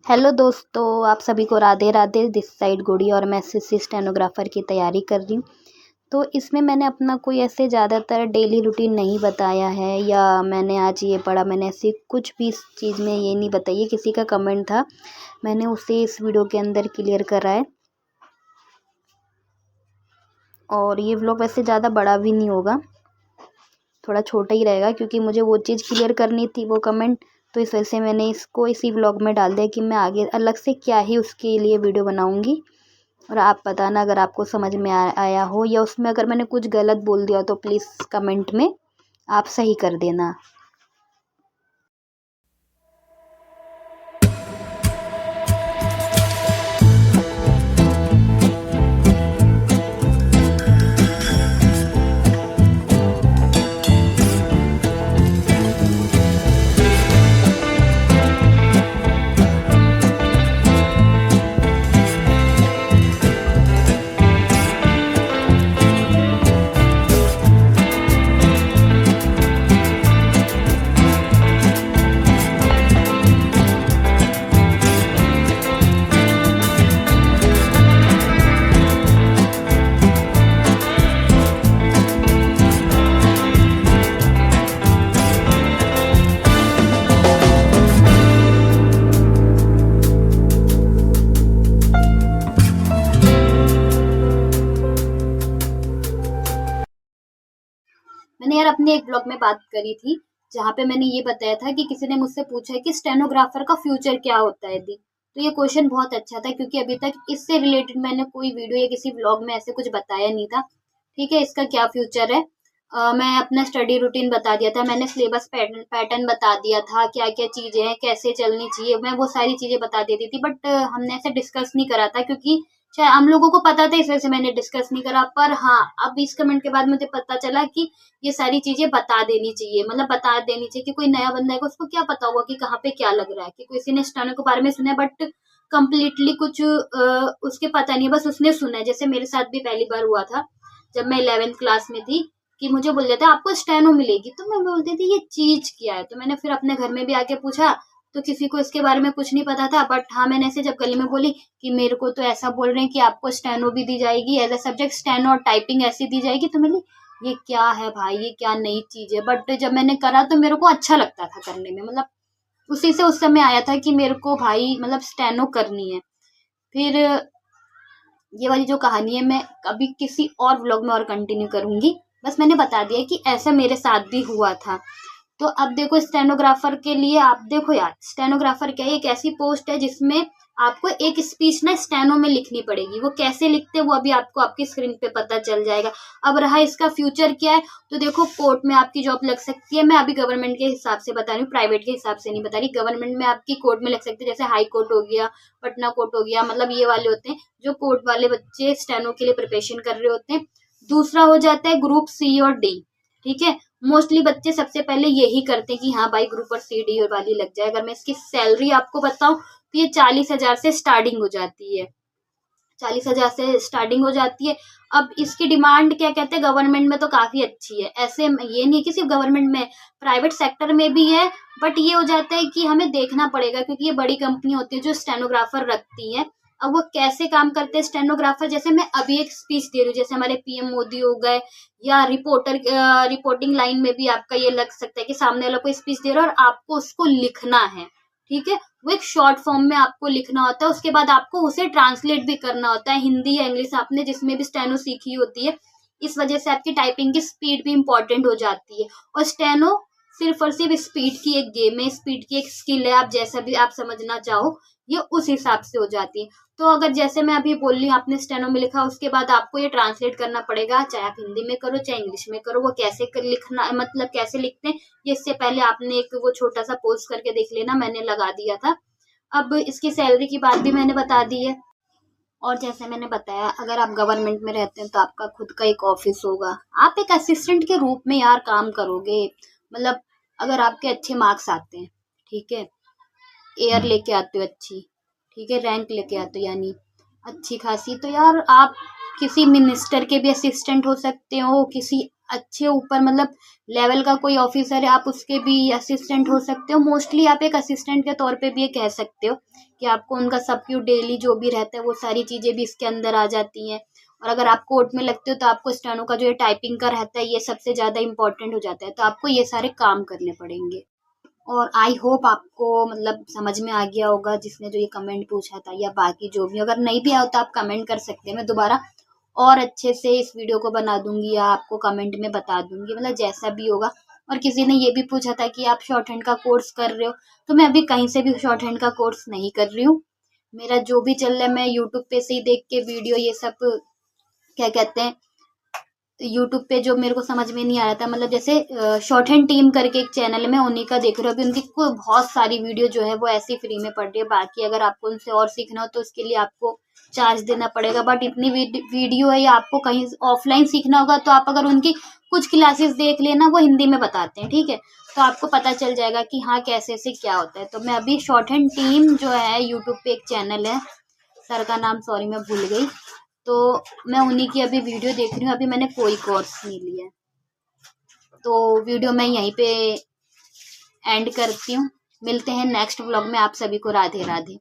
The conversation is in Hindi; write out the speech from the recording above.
हेलो दोस्तों, आप सभी को राधे राधे। दिस साइड गुड़ी और मैं एसएससी स्टेनोग्राफ़र की तैयारी कर रही हूँ। तो इसमें मैंने अपना कोई ऐसे ज़्यादातर डेली रूटीन नहीं बताया है या मैंने आज ये पढ़ा, मैंने ऐसी कुछ भी इस चीज़ में ये नहीं बताई है। किसी का कमेंट था, मैंने उसे इस वीडियो के अंदर क्लियर करा है। और ये व्लॉग वैसे ज़्यादा बड़ा भी नहीं होगा, थोड़ा छोटा ही रहेगा क्योंकि मुझे वो चीज़ क्लियर करनी थी, वो कमेंट। तो इस वजह से मैंने इसको इसी व्लॉग में डाल दिया कि मैं आगे अलग से क्या ही उसके लिए वीडियो बनाऊंगी। और आप बताना अगर आपको समझ में आया हो या उसमें अगर मैंने कुछ गलत बोल दिया हो तो प्लीज़ कमेंट में आप सही कर देना। मैंने यार अपने एक ब्लॉग में बात करी थी जहाँ पे मैंने ये बताया था कि किसी ने मुझसे पूछा है कि स्टेनोग्राफर का फ्यूचर क्या होता है दी। तो ये क्वेश्चन बहुत अच्छा था क्योंकि अभी तक इससे रिलेटेड मैंने कोई वीडियो या किसी ब्लॉग में ऐसे कुछ बताया नहीं था। ठीक है, इसका क्या फ्यूचर है। मैं अपना स्टडी रूटीन बता दिया था, मैंने सिलेबस पैटर्न बता दिया था, क्या क्या चीज़ें हैं, कैसे चलनी चाहिए, मैं वो सारी चीज़ें बता देती थी। बट हमने ऐसे डिस्कस नहीं करा था क्योंकि शायद हम लोगों को पता था, इस वजह से मैंने डिस्कस नहीं करा। पर हाँ, अब इस कमेंट के बाद मुझे पता चला कि ये सारी चीजें बता देनी चाहिए, मतलब बता देनी चाहिए कि कोई नया बंदा है उसको क्या पता होगा कि कहाँ पे क्या लग रहा है। कि किसी ने स्टेनो के बारे में सुना है बट कंप्लीटली कुछ उसके पता नहीं, बस उसने सुना है। जैसे मेरे साथ भी पहली बार हुआ था जब मैं 11th क्लास में थी कि मुझे बोल देता आपको स्टेनो मिलेगी, तो मैं बोलती थी ये चीज क्या है। तो मैंने फिर अपने घर में भी आके पूछा तो किसी को इसके बारे में कुछ नहीं पता था। बट हाँ, मैंने ऐसे जब गली में बोली कि मेरे को तो ऐसा बोल रहे हैं कि आपको स्टेनो भी दी जाएगी एज अ सब्जेक्ट, स्टेनो और टाइपिंग ऐसी दी जाएगी। तो मैंने ये क्या है भाई, ये क्या नई चीज है। बट जब मैंने करा तो मेरे को अच्छा लगता था करने में, मतलब उसी से उस समय आया था कि मेरे को भाई मतलब स्टेनो करनी है। फिर ये वाली जो कहानी है मैं अभी किसी और व्लॉग में और कंटिन्यू करूंगी। बस मैंने बता दिया कि ऐसा मेरे साथ भी हुआ था। तो अब देखो स्टेनोग्राफर के लिए, आप देखो यार स्टेनोग्राफर क्या है, एक ऐसी पोस्ट है जिसमें आपको एक स्पीच ना स्टेनो में लिखनी पड़ेगी। वो कैसे लिखते हैं वो अभी आपको आपकी स्क्रीन पे पता चल जाएगा। अब रहा इसका फ्यूचर क्या है, तो देखो कोर्ट में आपकी जॉब लग सकती है। मैं अभी गवर्नमेंट के हिसाब से बता रही हूँ, प्राइवेट के हिसाब से नहीं बता रही। गवर्नमेंट में आपकी कोर्ट में लग सकती है, जैसे हाई कोर्ट हो गया, पटना कोर्ट हो गया, मतलब ये वाले होते हैं जो कोर्ट वाले बच्चे स्टेनो के लिए प्रिपरेशन कर रहे होते हैं। दूसरा हो जाता है ग्रुप सी और डी। ठीक है, मोस्टली बच्चे सबसे पहले यही करते हैं कि हाँ भाई ग्रुप और सी डी वाली लग जाए। अगर मैं इसकी सैलरी आपको बताऊं तो ये 40,000 से स्टार्टिंग हो जाती है, 40,000 से स्टार्टिंग हो जाती है। अब इसकी डिमांड क्या कहते हैं, गवर्नमेंट में तो काफी अच्छी है। ऐसे ये नहीं कि सिर्फ गवर्नमेंट में, प्राइवेट सेक्टर में भी है। बट ये हो जाता है कि हमें देखना पड़ेगा क्योंकि ये बड़ी कंपनी होती है जो स्टेनोग्राफर रखती है। अब वो कैसे काम करते हैं स्टेनोग्राफर, जैसे मैं अभी एक स्पीच दे रही हूँ, जैसे हमारे पीएम मोदी हो गए या रिपोर्टिंग लाइन में भी आपका ये लग सकता है कि सामने वाला कोई स्पीच दे रहा है और आपको उसको लिखना है। ठीक है, वो एक शॉर्ट फॉर्म में आपको लिखना होता है, उसके बाद आपको उसे ट्रांसलेट भी करना होता है, हिंदी या इंग्लिश आपने जिसमें भी स्टेनो सीखी होती है। इस वजह से आपकी टाइपिंग की स्पीड भी इंपॉर्टेंट हो जाती है। और स्टेनो सिर्फ और सिर्फ स्पीड की एक गेम है, स्पीड की एक स्किल है, आप जैसा भी आप समझना चाहो ये उस हिसाब से हो जाती है। तो अगर जैसे मैं अभी बोल रही हूँ आपने स्टेनो में लिखा, उसके बाद आपको ये ट्रांसलेट करना पड़ेगा, चाहे आप हिंदी में करो चाहे इंग्लिश में करो। वो कैसे लिखना, मतलब कैसे लिखते हैं, ये इससे पहले आपने एक वो छोटा सा पोस्ट करके देख लेना, मैंने लगा दिया था। अब इसकी सैलरी की बात भी मैंने बता दी है। और जैसे मैंने बताया अगर आप गवर्नमेंट में रहते हैं तो आपका खुद का एक ऑफिस होगा, आप एक असिस्टेंट के रूप में यार काम करोगे। मतलब अगर आपके अच्छे मार्क्स आते हैं, ठीक है, एयर लेके आते हो अच्छी, ठीक है, रैंक लेके आते हो यानी अच्छी खासी, तो यार आप किसी मिनिस्टर के भी असिस्टेंट हो सकते हो, किसी अच्छे ऊपर मतलब लेवल का कोई ऑफिसर है, आप उसके भी असिस्टेंट हो सकते हो। मोस्टली आप एक असिस्टेंट के तौर पे भी ये कह सकते हो कि आपको उनका सब क्यों डेली जो भी रहता है वो सारी चीज़ें भी इसके अंदर आ जाती हैं। और अगर आप कोर्ट में लगते हो तो आपको स्टेनो का जो ये टाइपिंग का रहता है ये सबसे ज़्यादा इंपॉर्टेंट हो जाता है, तो आपको ये सारे काम करने पड़ेंगे। और आई होप आपको मतलब समझ में आ गया होगा जिसने जो ये कमेंट पूछा था, या बाकी जो भी, अगर नहीं भी आया तो आप कमेंट कर सकते हैं, मैं दोबारा और अच्छे से इस वीडियो को बना दूंगी या आपको कमेंट में बता दूंगी, मतलब जैसा भी होगा। और किसी ने ये भी पूछा था कि आप शॉर्ट हैंड का कोर्स कर रहे हो, तो मैं अभी कहीं से भी शॉर्ट हैंड का कोर्स नहीं कर रही हूँ। मेरा जो भी चल रहा है मैं यूट्यूब पे से ही देख के वीडियो ये सब क्या कहते हैं, यूट्यूब पे जो मेरे को समझ में नहीं आ रहा था, मतलब जैसे शॉर्ट हैंड टीम करके एक चैनल है, मैं उन्हीं का देख रही हूँ अभी। उनकी कोई बहुत सारी वीडियो जो है वो ऐसी फ्री में पड़ रही है। बाकी अगर आपको उनसे और सीखना हो तो उसके लिए आपको चार्ज देना पड़ेगा, बट इतनी वीडियो है, या आपको कहीं ऑफलाइन सीखना होगा तो आप अगर उनकी कुछ क्लासेस देख लेना, वो हिंदी में बताते हैं, ठीक है, तो आपको पता चल जाएगा कि हाँ कैसे से क्या होता है। तो मैं अभी शॉर्ट हैंड टीम जो है यूट्यूब पे एक चैनल है, सर का नाम सॉरी मैं भूल गई, तो मैं उन्हीं की अभी वीडियो देख रही हूँ। अभी मैंने कोई कोर्स नहीं लिया है। तो वीडियो मैं यहीं पे एंड करती हूँ। मिलते हैं नेक्स्ट व्लॉग में। आप सभी को राधे राधे।